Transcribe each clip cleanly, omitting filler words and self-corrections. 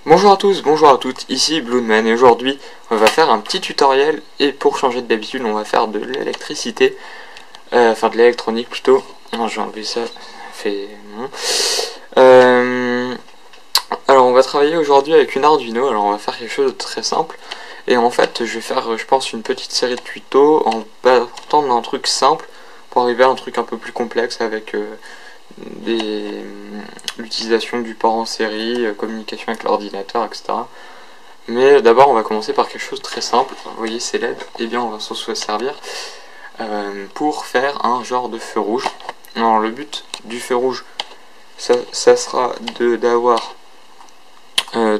Bonjour à tous, bonjour à toutes, ici Bloodman et aujourd'hui on va faire un petit tutoriel et pour changer d'habitude on va faire de l'électricité, enfin de l'électronique plutôt. Non, je vais enlever ça, ça fait bon. Alors on va travailler aujourd'hui avec une Arduino, alors on va faire quelque chose de très simple et en fait je vais faire je pense une petite série de tutos en partant d'un truc simple pour arriver à un truc un peu plus complexe avec l'utilisation du port en série, communication avec l'ordinateur, etc. Mais d'abord on va commencer par quelque chose de très simple. Vous voyez ces LED, et bien on va s'en servir pour faire un genre de feu rouge. Alors le but du feu rouge, ça sera d'avoir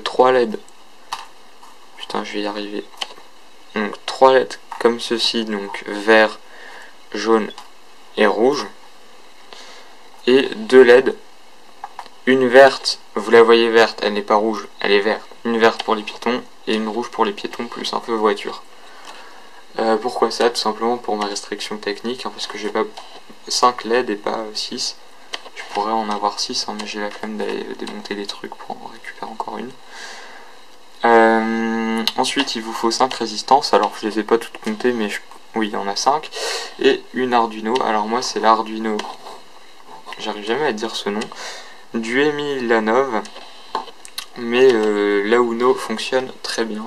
3 LED. Putain, je vais y arriver. Donc 3 LED comme ceci, donc vert, jaune et rouge. Et 2 LED. Une verte, vous la voyez verte, elle n'est pas rouge, elle est verte. Une verte pour les piétons et une rouge pour les piétons plus un feu voiture. Pourquoi ça? Tout simplement pour ma restriction technique, hein, parce que j'ai pas 5 LED et pas 6. Je pourrais en avoir 6, hein, mais j'ai la flemme d'aller démonter des trucs pour en récupérer encore une. Ensuite, il vous faut 5 résistances. Alors, je les ai pas toutes comptées, mais oui, il y en a 5. Et une Arduino. Alors, moi, c'est l'Arduino. J'arrive jamais à dire ce nom. Du Emilanov. Mais la Uno fonctionne très bien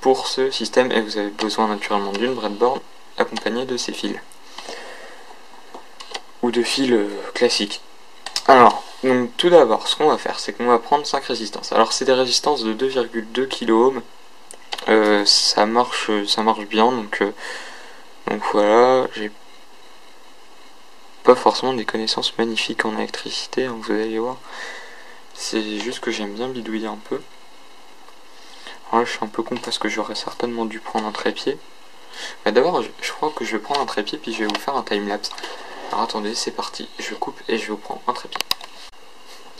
pour ce système. Et vous avez besoin naturellement d'une breadboard accompagnée de ces fils. Ou de fils classiques. Alors, donc tout d'abord, ce qu'on va faire, c'est qu'on va prendre 5 résistances. Alors, c'est des résistances de 2,2 kΩ. Ça marche bien, donc voilà. J'ai pas forcément des connaissances magnifiques en électricité, hein, vous allez voir. C'est juste que j'aime bien bidouiller un peu. Alors là, je suis un peu con parce que j'aurais certainement dû prendre un trépied. Mais d'abord, je crois que je vais prendre un trépied, puis je vais vous faire un timelapse. Alors attendez, c'est parti. Je coupe et je vais vous prendre un trépied.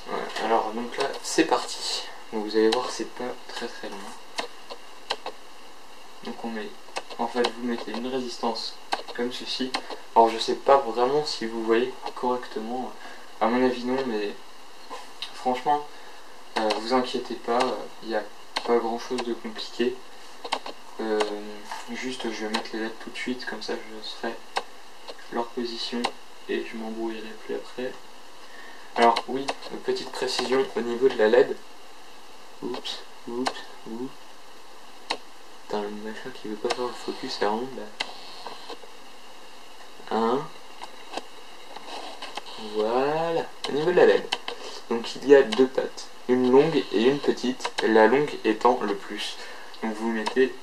Voilà, alors donc là, c'est parti. Donc, vous allez voir, c'est pas très long. Donc on met, en fait, vous mettez une résistance comme ceci. Alors je sais pas vraiment si vous voyez correctement. À mon avis non, mais franchement, vous inquiétez pas, il n'y a pas grand chose de compliqué. Juste je vais mettre les LED tout de suite, comme ça je serai leur position et je m'embrouillerai plus après. Alors oui, une petite précision au niveau de la LED. Oups. Putain, le machin qui veut pas faire le focus, c'est vraiment voilà, au niveau de la LED. Donc il y a 2 pattes, une longue et une petite, la longue étant le plus. Donc vous mettez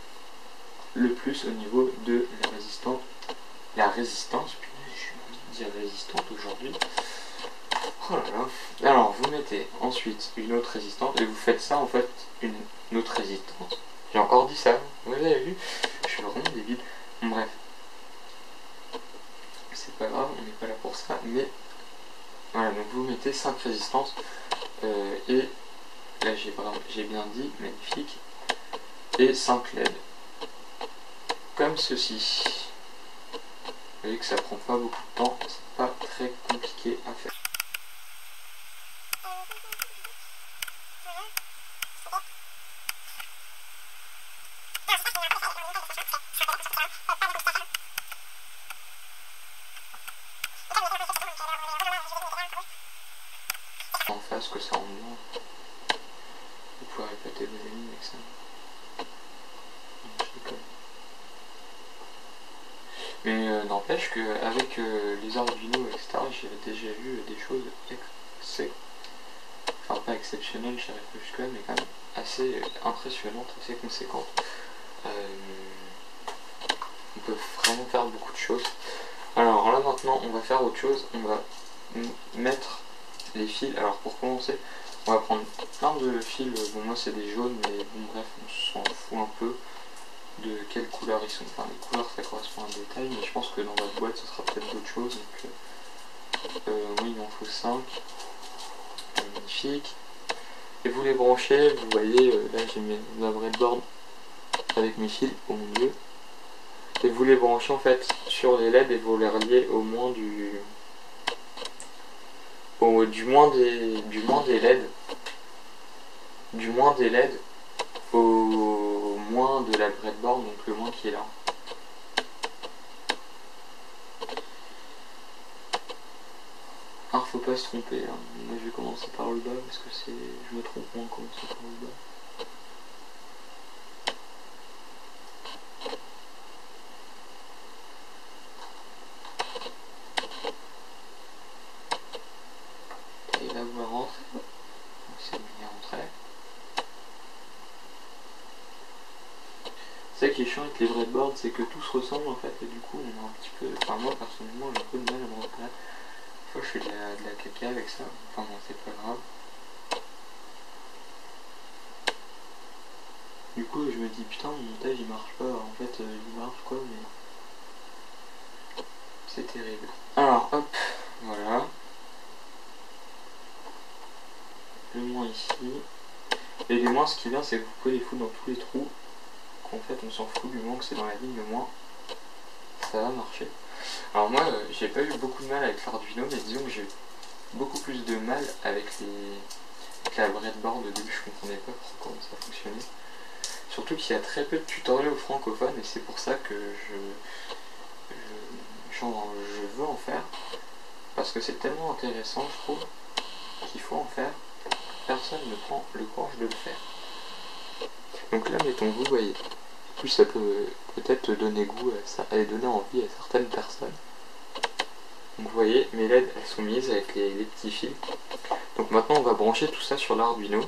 le plus au niveau de la résistance. Puis j'ai envie de dire résistante aujourd'hui. Oh là là. Alors vous mettez ensuite une autre résistance et vous faites ça en fait une autre résistance. J'ai encore dit ça, vous avez vu? Je suis vraiment débile. Bon, bref. C'est pas grave, on n'est pas là pour ça, mais voilà, donc vous mettez 5 résistances et là j'ai bien dit, magnifique, et 5 LED. Comme ceci. Vous voyez que ça prend pas beaucoup de temps, c'est pas très compliqué à faire. En face que ça rentre bien. Vous pouvez répéter vos ennemis avec ça. Mais n'empêche qu'avec les Arduino, etc., j'ai déjà vu des choses enfin pas exceptionnelles, je dirais pas jusque là, mais quand même assez impressionnantes, assez conséquentes. On peut vraiment faire beaucoup de choses. Alors là maintenant, on va faire autre chose. On va mettre les fils. Alors pour commencer, on va prendre plein de fils. Bon, moi c'est des jaunes, mais bon, bref, on s'en fout un peu de quelle couleur ils sont. Enfin, les couleurs ça correspond à un détail, mais je pense que dans votre boîte ce sera peut-être d'autres choses. Donc, oui, il en faut 5. Magnifique. Et vous les branchez, vous voyez, là j'ai ma breadboard avec mes fils, oh mon dieu. Et vous les branchez en fait sur les LED et vous les reliez au moins du moins des LED du moins des LED au moins de la breadboard, donc le moins qui est là. Alors faut pas se tromper, hein. Moi je vais commencer par le bas parce que c'est. Je me trompe moins en commençant par le bas. Et là vous rentrez. C'est bien rentré. C'est ça qui est chiant avec les breadboards, c'est que tout se ressemble en fait, et du coup on a un petit peu. Enfin moi personnellement j'ai un peu de mal à me reconnaître. Des fois je fais de la caca avec ça. Enfin bon, c'est pas grave. Du coup je me dis putain mon montage il marche pas, en fait il marche quoi, mais c'est terrible. Alors hop, voilà. Le moins ici. Et les moins, ce qui est bien c'est que vous pouvez les foutre dans tous les trous. En fait on s'en fout, du moment que c'est dans la ligne le moins, ça va marcher. Alors moi j'ai pas eu beaucoup de mal avec l'Arduino, mais disons que j'ai eu beaucoup plus de mal avec la breadboard. Au début je comprenais pas trop comment ça fonctionnait. Surtout qu'il y a très peu de tutoriels francophones, et c'est pour ça que je veux en faire, parce que c'est tellement intéressant je trouve qu'il faut en faire. Personne ne prend le courage de le faire. Donc là mettons, vous voyez, en plus ça peut peut-être donner goût à ça, et donner envie à certaines personnes. Donc vous voyez, mes LED elles sont mises avec les petits fils. Donc maintenant on va brancher tout ça sur l'Arduino.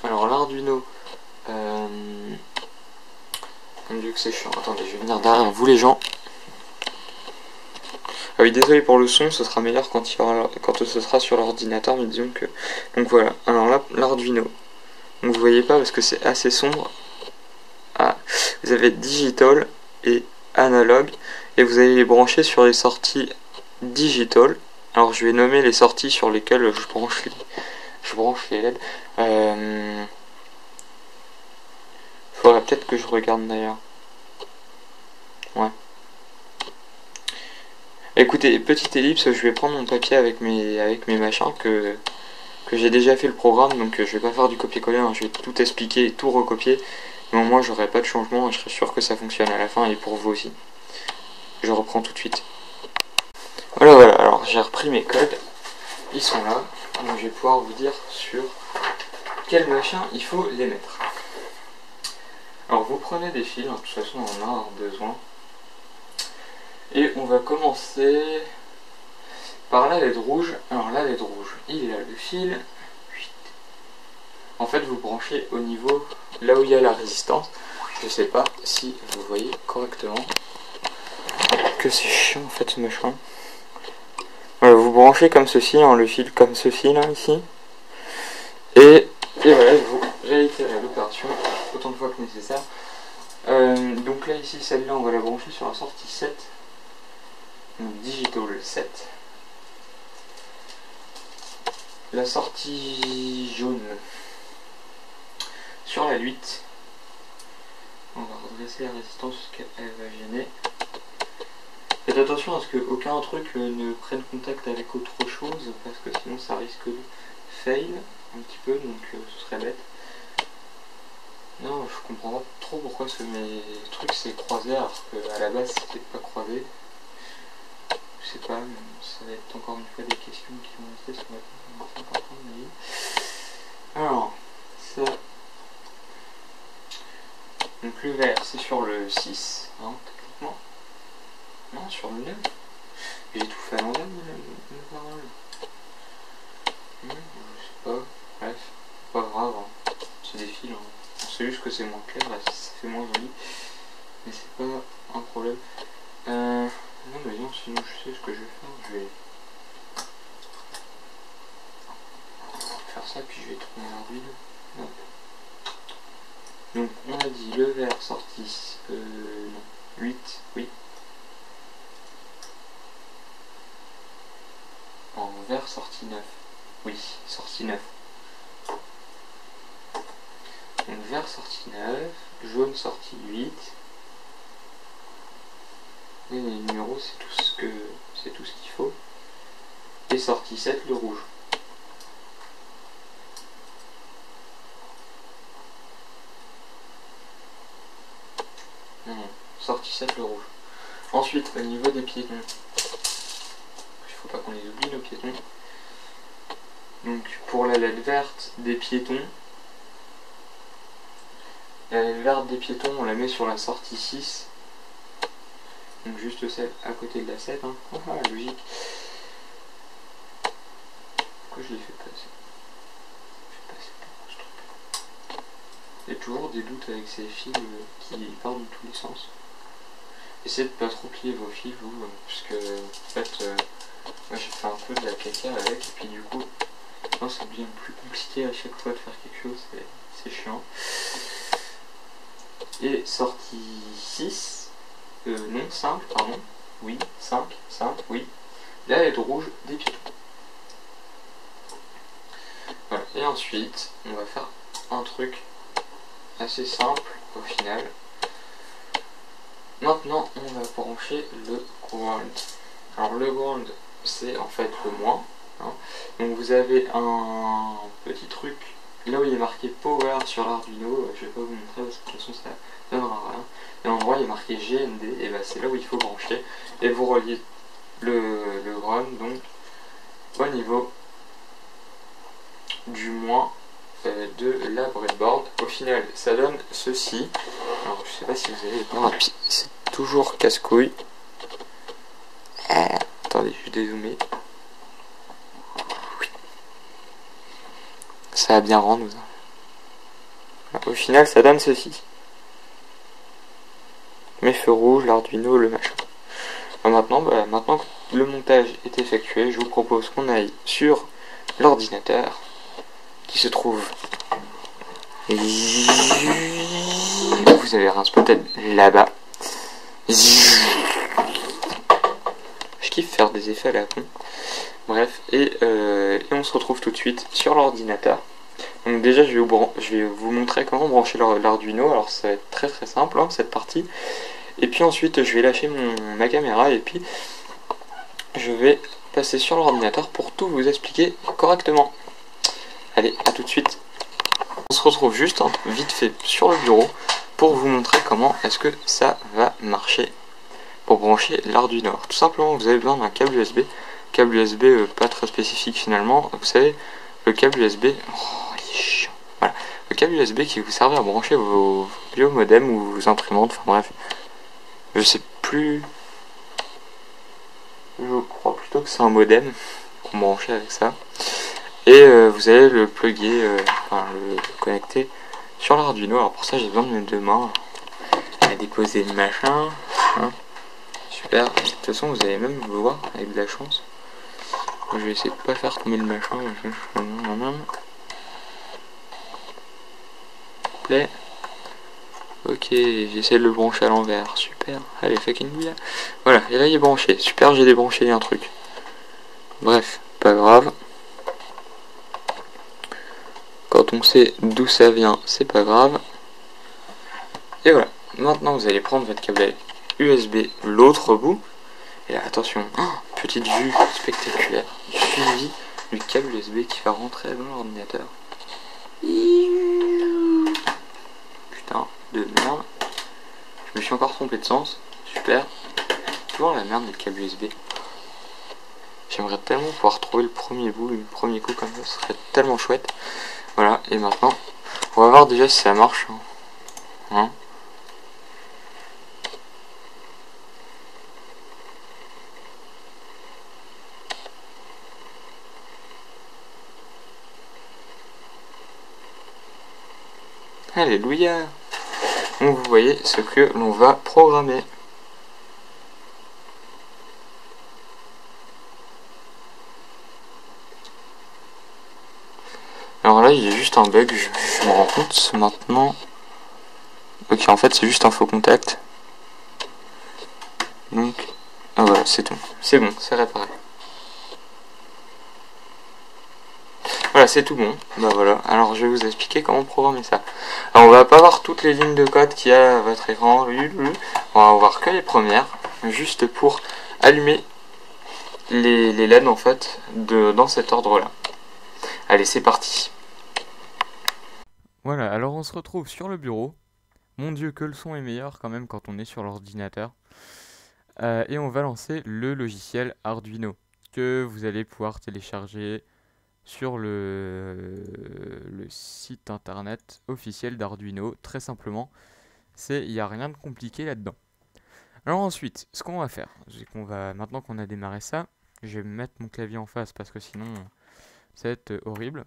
Alors l'Arduino, mon dieu que c'est chiant, attendez je vais venir derrière vous les gens. Ah oui, désolé pour le son, ce sera meilleur quand ce sera sur l'ordinateur, mais disons que... Donc voilà, alors là, l'Arduino. Donc vous voyez pas parce que c'est assez sombre. Ah, vous avez digital et analog, et vous allez les brancher sur les sorties digital. Alors je vais nommer les sorties sur lesquelles je branche les LED. Faudrait peut-être que je regarde d'ailleurs. Ouais. Écoutez, petite ellipse, je vais prendre mon papier avec mes machins que j'ai déjà fait le programme, donc je vais pas faire du copier-coller, hein, je vais tout expliquer, tout recopier, mais au moins j'aurai pas de changement et je serai sûr que ça fonctionne à la fin et pour vous aussi. Je reprends tout de suite. Voilà, alors j'ai repris mes codes, ils sont là, donc je vais pouvoir vous dire sur quel machin il faut les mettre. Alors vous prenez des fils, hein, de toute façon on en a besoin, et on va commencer par la LED rouge. Alors la LED rouge, il est là le fil. En fait vous branchez au niveau là où il y a la résistance. Je sais pas si vous voyez correctement. Que c'est chiant en fait ce machin. Voilà, vous branchez comme ceci, hein, le fil comme ceci là ici. Et voilà, vous réitérez l'opération autant de fois que nécessaire. Donc là ici celle-là on va la brancher sur la sortie 7. Donc digital 7. La sortie jaune sur la 8. On va redresser la résistance parce qu'elle va gêner. Faites attention à ce qu'aucun truc ne prenne contact avec autre chose, parce que sinon ça risque de fail un petit peu, donc ce serait bête. Non, je comprends pas trop pourquoi mes trucs s'est croisé alors qu'à la base c'était pas croisé. Je sais pas, mais ça va être encore une fois des questions qui vont rester sur la tête. Alors, ça. Donc le vert c'est sur le 6, hein, techniquement. Non, sur le 9. J'ai tout fait à l'envers, le parole. Je sais pas, bref, pas grave, hein. C'est des fils, hein. C'est juste que c'est moins clair, là, ça fait moins joli. Mais c'est pas un problème. Non mais non, sinon je sais ce que je vais faire, je vais faire ça, puis je vais tourner l'Arduino. Donc on a dit le vert sorti non, 8, oui. En vert sorti 9. Oui, sorti 9. Donc vert sorti 9, jaune sorti 8. Et les numéros c'est tout ce qu'il faut. Et sorti 7 le rouge. sortie 7 le rouge. Ensuite, au niveau des piétons, il faut pas qu'on les oublie nos piétons. Donc pour la LED verte des piétons, la LED verte des piétons on la met sur la sortie 6. Donc juste celle à côté de la 7, hein. Ah, logique. Pourquoi je l'ai fait passer? Il y a toujours des doutes avec ces fils qui partent dans tous les sens. Essayez de pas trop plier vos fils vous, parce que en fait moi j'ai fait un peu de la caca avec et puis du coup ça devient plus compliqué à chaque fois de faire quelque chose, c'est chiant. Et sortie 6, non 5 pardon, oui 5, oui, la LED rouge des piétons. Voilà. Et ensuite on va faire un truc assez simple au final. Maintenant on va brancher le ground. Alors le ground c'est en fait le moins, hein. Donc vous avez un petit truc là où il est marqué power sur l'Arduino, je vais pas vous montrer parce que de toute façon ça donnera rien. Et à l'endroit il est marqué GND, et ben c'est là où il faut brancher et vous reliez le ground donc au niveau du moins de la breadboard. Au final ça donne ceci. Alors je sais pas si vous allez voir, c'est toujours casse-couille. Attendez, je vais dézoomer. Ça va bien rendre. Au final ça donne ceci. Mes feux rouges, l'Arduino, le machin. Alors maintenant que le montage est effectué, je vous propose qu'on aille sur l'ordinateur qui se trouve. Vous avez un spotted là-bas. Je kiffe faire des effets à la con. Bref, et on se retrouve tout de suite sur l'ordinateur. Donc déjà je vais vous montrer comment brancher l'Arduino. Alors ça va être très très simple hein, cette partie. Et puis ensuite je vais lâcher ma caméra et puis je vais passer sur l'ordinateur pour tout vous expliquer correctement. Allez, à tout de suite. On se retrouve juste vite fait sur le bureau pour vous montrer comment est-ce que ça va marcher pour brancher l'Arduino. Tout simplement vous avez besoin d'un câble USB. Câble USB pas très spécifique finalement. Vous savez, le câble USB... Oh, il est chiant. Voilà. Le câble USB qui vous servait à brancher vos biomodems ou vos imprimantes. Enfin bref. Je sais plus... Je crois plutôt que c'est un modem qu'on branchait avec ça. Et vous allez le plugger, enfin le connecter sur l'Arduino. Alors pour ça j'ai besoin de mes deux mains à déposer le machin. Hein. Super. De toute façon vous allez même le voir avec de la chance. Je vais essayer de pas faire tomber le machin. Play. Ok, j'essaie de le brancher à l'envers. Super. Allez, fucking bouilla. Voilà, et là il est branché. Super, j'ai débranché un truc. Bref, pas grave. Quand on sait d'où ça vient, c'est pas grave. Et voilà. Maintenant vous allez prendre votre câble USB, l'autre bout. Et là, attention, petite vue spectaculaire du suivi du câble USB qui va rentrer dans l'ordinateur. Putain de merde. Je me suis encore trompé de sens. Super. Toujours la merde des câbles USB. J'aimerais tellement pouvoir trouver le premier bout, le premier coup comme ça, ce serait tellement chouette. Voilà, et maintenant, on va voir déjà si ça marche. Hein. Alléluia. Donc vous voyez ce que l'on va programmer. Alors là il y a juste un bug, je me rends compte maintenant. Ok, en fait c'est juste un faux contact. Donc, ah voilà, c'est tout. C'est bon, c'est réparé. Voilà, c'est tout bon. Bah voilà, alors je vais vous expliquer comment programmer ça. Alors on va pas voir toutes les lignes de code qu'il y a à votre écran. On va voir que les premières, juste pour allumer les LED en fait, dans cet ordre-là. Allez, c'est parti. Voilà, alors on se retrouve sur le bureau. Mon Dieu, que le son est meilleur quand même quand on est sur l'ordinateur. Et on va lancer le logiciel Arduino que vous allez pouvoir télécharger sur le site internet officiel d'Arduino. Très simplement, il n'y a rien de compliqué là-dedans. Alors ensuite, ce qu'on va faire, c'est qu'on va, maintenant qu'on a démarré ça, je vais mettre mon clavier en face parce que sinon ça va être horrible.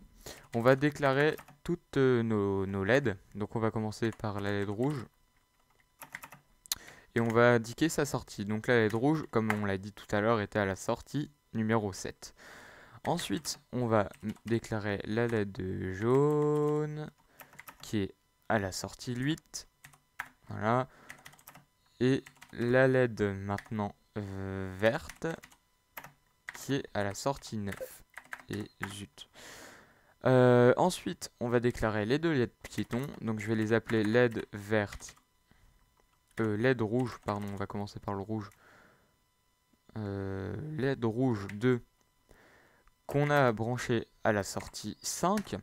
On va déclarer toutes nos LED. Donc on va commencer par la LED rouge. Et on va indiquer sa sortie. Donc la LED rouge, comme on l'a dit tout à l'heure, était à la sortie numéro 7. Ensuite, on va déclarer la LED jaune, qui est à la sortie 8. Voilà. Et la LED maintenant verte, qui est à la sortie 9. Et zut. Ensuite, on va déclarer les deux LED piétons. Donc je vais les appeler LED verte. LED rouge, pardon, on va commencer par le rouge. LED rouge 2 qu'on a branché à la sortie 5.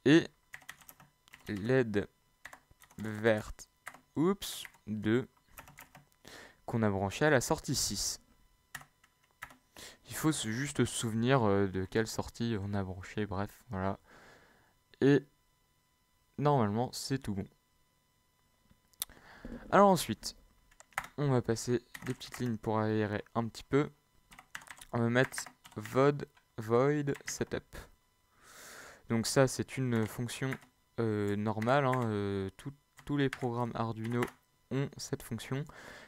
Et LED verte, 2 qu'on a branché à la sortie 6. Il faut juste se souvenir de quelle sortie on a branché, bref, voilà. Et normalement, c'est tout bon. Alors ensuite, on va passer des petites lignes pour aérer un petit peu. On va mettre void setup. Donc ça, c'est une fonction normale. Tous les programmes Arduino ont cette fonction.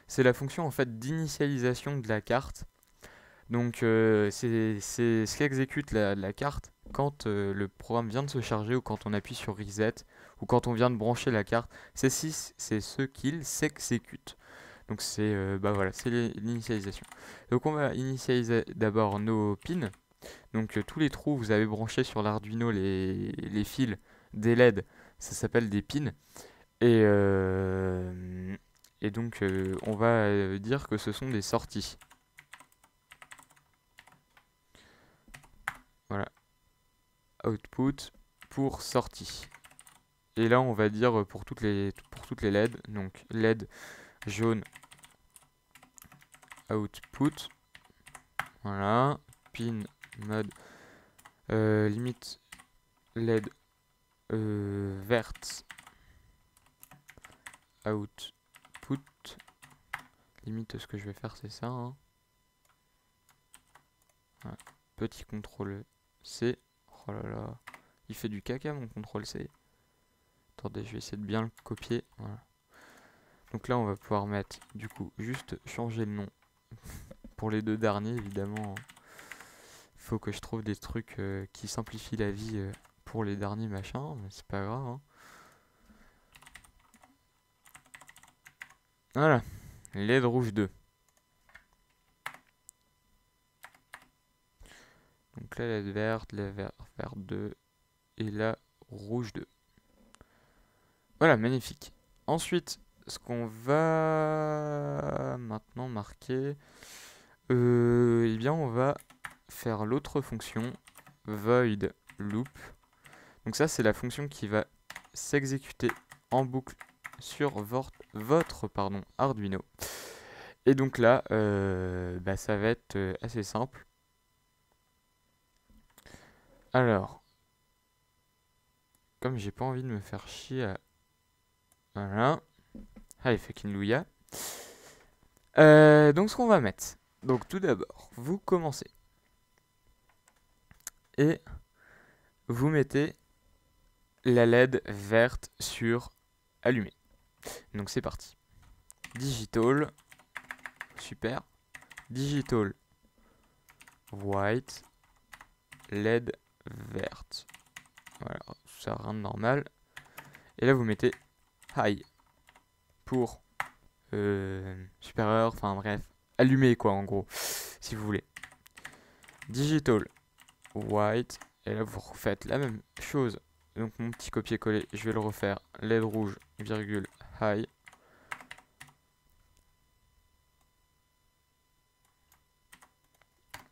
C'est la fonction en fait d'initialisation de la carte. Donc c'est ce qu'exécute la carte quand le programme vient de se charger ou quand on appuie sur reset ou quand on vient de brancher la carte. C'est ce qu'il s'exécute. Donc c'est voilà, c'est l'initialisation. Donc on va initialiser d'abord nos pins. Donc tous les trous vous avez branché sur l'Arduino, les fils des LED, ça s'appelle des pins. Et donc on va dire que ce sont des sorties. Voilà. Output pour sortie. Et là on va dire pour toutes les LED, donc LED jaune output. Voilà. Pin mode limite LED verte output. Limite ce que je vais faire c'est ça. Voilà. Petit contrôle C. Oh là là. Il fait du caca mon contrôle C. Attendez, je vais essayer de bien le copier. Voilà. Donc là on va pouvoir mettre du coup juste changer le nom. Pour les deux derniers évidemment. Faut que je trouve des trucs qui simplifient la vie pour les derniers machins, mais c'est pas grave. Voilà, LED rouge 2. Donc là, LED verte, la verte 2 et la rouge 2. Voilà, magnifique. Ensuite, ce qu'on va maintenant marquer, eh bien on va faire l'autre fonction void loop. Donc ça c'est la fonction qui va s'exécuter en boucle sur votre Arduino. Et donc là ça va être assez simple. Alors, comme j'ai pas envie de me faire chier à... Voilà. Allez, fucking louia. Donc ce qu'on va mettre. Donc tout d'abord, vous commencez. Et vous mettez la LED verte sur allumé. Donc c'est parti. Digital. Super. Digital. White. LED verte. Voilà, ça rien de normal. Et là vous mettez high pour supérieur, enfin bref, allumé quoi en gros, si vous voulez. Digital white, et là vous refaites la même chose. Donc mon petit copier-coller, je vais le refaire. LED rouge, virgule, high.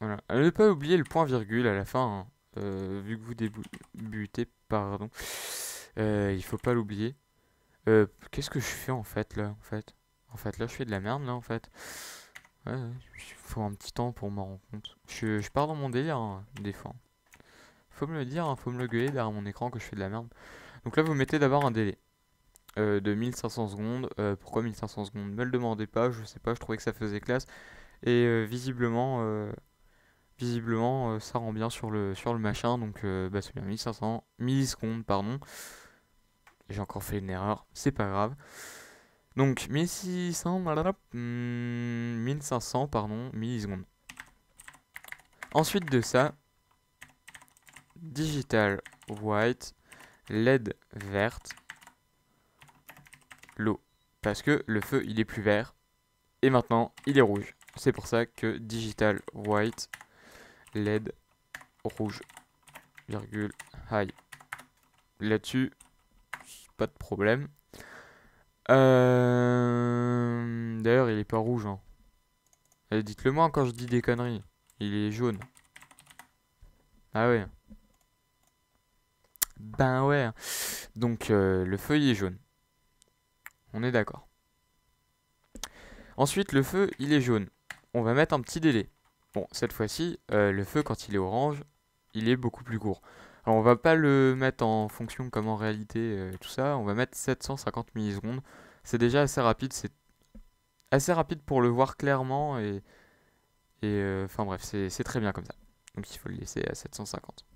Voilà. Ne pas oublier le point virgule à la fin, vu que vous débutez, pardon. Il faut pas l'oublier. Qu'est-ce que je fais en fait là, en fait là je fais de la merde là en fait. Ouais, il faut un petit temps pour m'en rendre compte. Je pars dans mon délire hein, des fois. Faut me le dire, hein, faut me le gueuler derrière mon écran que je fais de la merde. Donc là vous mettez d'abord un délai de 1500 secondes. Pourquoi 1500 secondes? Me le demandez pas, je sais pas, je trouvais que ça faisait classe. Et visiblement ça rend bien sur le machin. Donc bah, c'est bien 1500 millisecondes, pardon. J'ai encore fait une erreur, c'est pas grave. Donc 1600, 1500 pardon, millisecondes. Ensuite de ça, digital white, LED verte, l'eau. Parce que le feu il est plus vert et maintenant il est rouge. C'est pour ça que digital white, LED rouge, virgule, high. Là-dessus, pas de problème. D'ailleurs il est pas rouge hein. Dites-le moi quand je dis des conneries. Il est jaune. Ah ouais. Ben ouais. Donc le feu il est jaune. On est d'accord. Ensuite le feu il est jaune. On va mettre un petit délai. Bon cette fois-ci le feu quand il est orange il est beaucoup plus court. Alors on va pas le mettre en fonction comme en réalité tout ça. On va mettre 750 millisecondes. C'est déjà assez rapide. C'est assez rapide pour le voir clairement et enfin bref c'est très bien comme ça. Donc il faut le laisser à 750.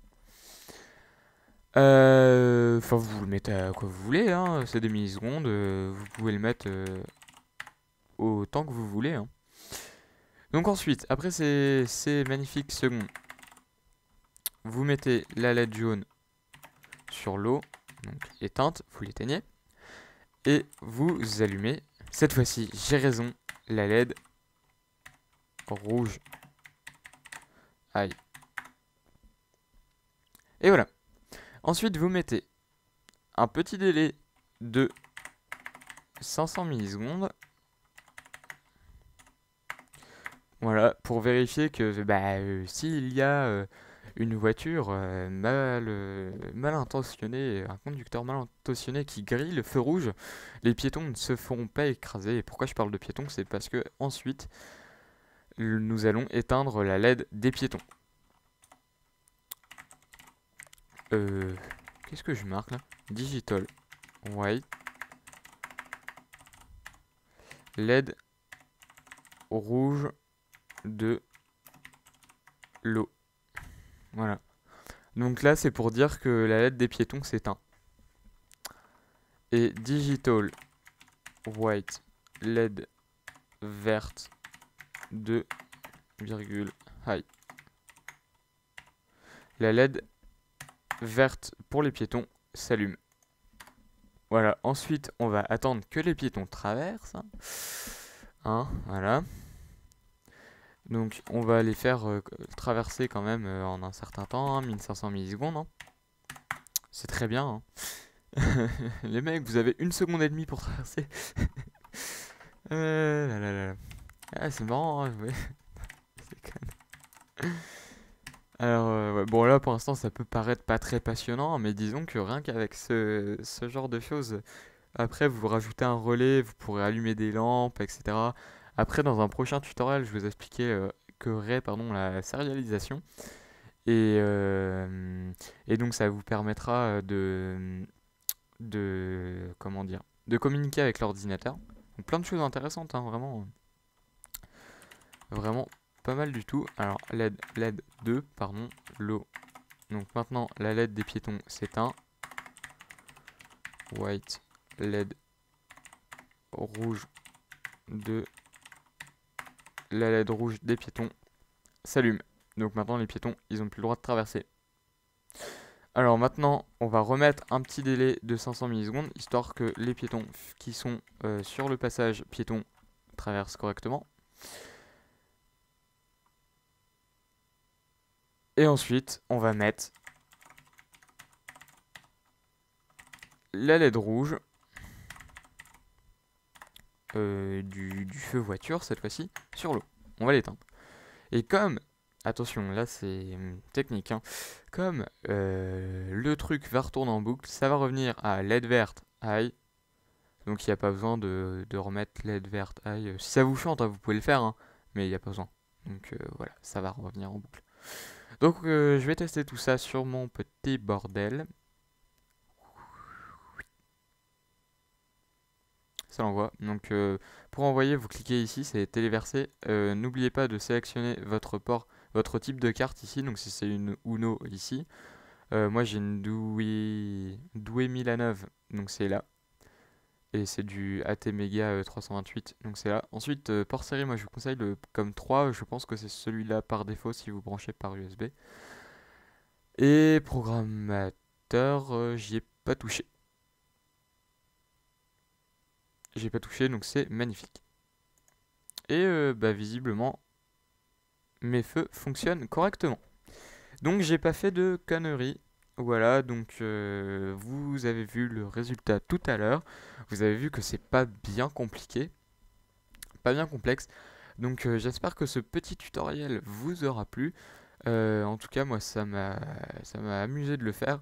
Enfin, vous le mettez à quoi vous voulez, hein. C'est des millisecondes. Vous pouvez le mettre autant que vous voulez, hein. Donc ensuite, après ces magnifiques secondes, vous mettez la LED jaune sur l'eau, donc éteinte, vous l'éteignez, et vous allumez. Cette fois-ci, j'ai raison, la LED rouge. Aïe. Et voilà. Ensuite, vous mettez un petit délai de 500 millisecondes. Voilà, pour vérifier que bah, s'il y a une voiture mal intentionnée, un conducteur mal intentionné qui grille le feu rouge, les piétons ne se feront pas écraser. Et pourquoi je parle de piétons? C'est parce que ensuite, nous allons éteindre la LED des piétons. Qu'est-ce que je marque là? Digital white, LED rouge de l'eau. Voilà. Donc là, c'est pour dire que la LED des piétons s'éteint. Et digital white, LED verte de virgule high. La LED verte pour les piétons s'allume. Voilà, ensuite on va attendre que les piétons traversent. Hein, voilà. Donc on va les faire traverser quand même en un certain temps, hein, 1500 millisecondes. Hein. C'est très bien. Hein. Les mecs, vous avez 1 seconde et demie pour traverser. Là, là, là. Ah, c'est marrant, hein, ouais. C'est con. Alors, ouais, bon là pour l'instant ça peut paraître pas très passionnant, mais disons que rien qu'avec ce genre de choses, après vous rajoutez un relais, vous pourrez allumer des lampes, etc. Après dans un prochain tutoriel je vais vous expliquer pardon, la sérialisation, et, et donc ça vous permettra comment dire, de communiquer avec l'ordinateur. Donc plein de choses intéressantes, hein, vraiment, vraiment pas mal du tout. Alors LED 2, pardon, l'eau. Donc maintenant la LED des piétons s'éteint. White, LED rouge de la LED rouge des piétons s'allume. Donc maintenant les piétons ils ont plus le droit de traverser. Alors maintenant on va remettre un petit délai de 500 millisecondes histoire que les piétons qui sont sur le passage piéton traversent correctement. Et ensuite, on va mettre la LED rouge du feu voiture, cette fois-ci, sur l'eau. On va l'éteindre. Et comme, attention, là c'est technique, hein, comme le truc va retourner en boucle, ça va revenir à LED verte, high, Donc il n'y a pas besoin de remettre LED verte high. Si ça vous chante, hein, vous pouvez le faire, hein, mais il n'y a pas besoin. Donc voilà, ça va revenir en boucle. Donc je vais tester tout ça sur mon petit bordel. Ça l'envoie. Donc pour envoyer, vous cliquez ici, c'est téléverser. N'oubliez pas de sélectionner votre port, votre type de carte ici. Donc si c'est une Uno ici. Moi j'ai une Douai Milanov, donc c'est là. Et c'est du ATmega 328, donc c'est là. Ensuite, port série, moi je vous conseille le comme 3, je pense que c'est celui-là par défaut si vous branchez par USB. Et programmateur, j'y ai pas touché. J'ai pas touché, donc c'est magnifique. Et visiblement, mes feux fonctionnent correctement. Donc j'ai pas fait de conneries. Voilà, donc vous avez vu le résultat tout à l'heure. Vous avez vu que c'est pas bien compliqué, pas bien complexe. Donc j'espère que ce petit tutoriel vous aura plu. En tout cas, moi ça m'a amusé de le faire.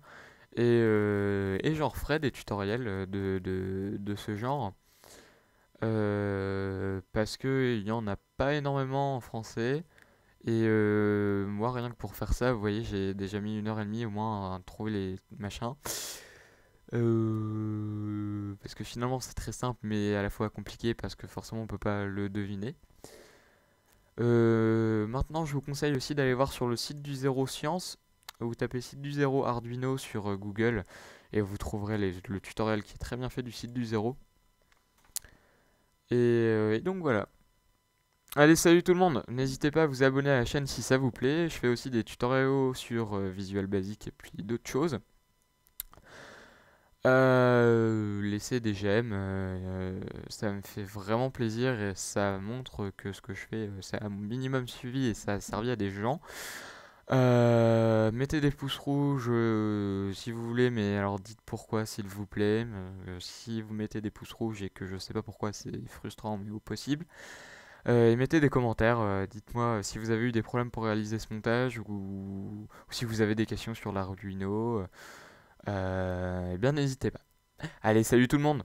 Et j'en referai des tutoriels de ce genre. Parce que il y en a pas énormément en français. Et moi, rien que pour faire ça, vous voyez, j'ai déjà mis 1h30 au moins à trouver les machins. Parce que finalement, c'est très simple, mais à la fois compliqué parce que forcément, on peut pas le deviner. Maintenant, je vous conseille aussi d'aller voir sur le site du Zéro Science. Vous tapez site du Zéro Arduino sur Google et vous trouverez le tutoriel qui est très bien fait du site du Zéro. Et donc voilà. Allez, salut tout le monde! N'hésitez pas à vous abonner à la chaîne si ça vous plaît. Je fais aussi des tutoriels sur Visual Basic et puis d'autres choses. Laissez des j'aime, ça me fait vraiment plaisir et ça montre que ce que je fais, c'est un minimum suivi et ça a servi à des gens. Mettez des pouces rouges si vous voulez, mais alors dites pourquoi s'il vous plaît. Si vous mettez des pouces rouges et que je sais pas pourquoi, c'est frustrant mais au possible. Et mettez des commentaires, dites-moi si vous avez eu des problèmes pour réaliser ce montage ou si vous avez des questions sur l'Arduino. Eh bien n'hésitez pas. Allez, salut tout le monde!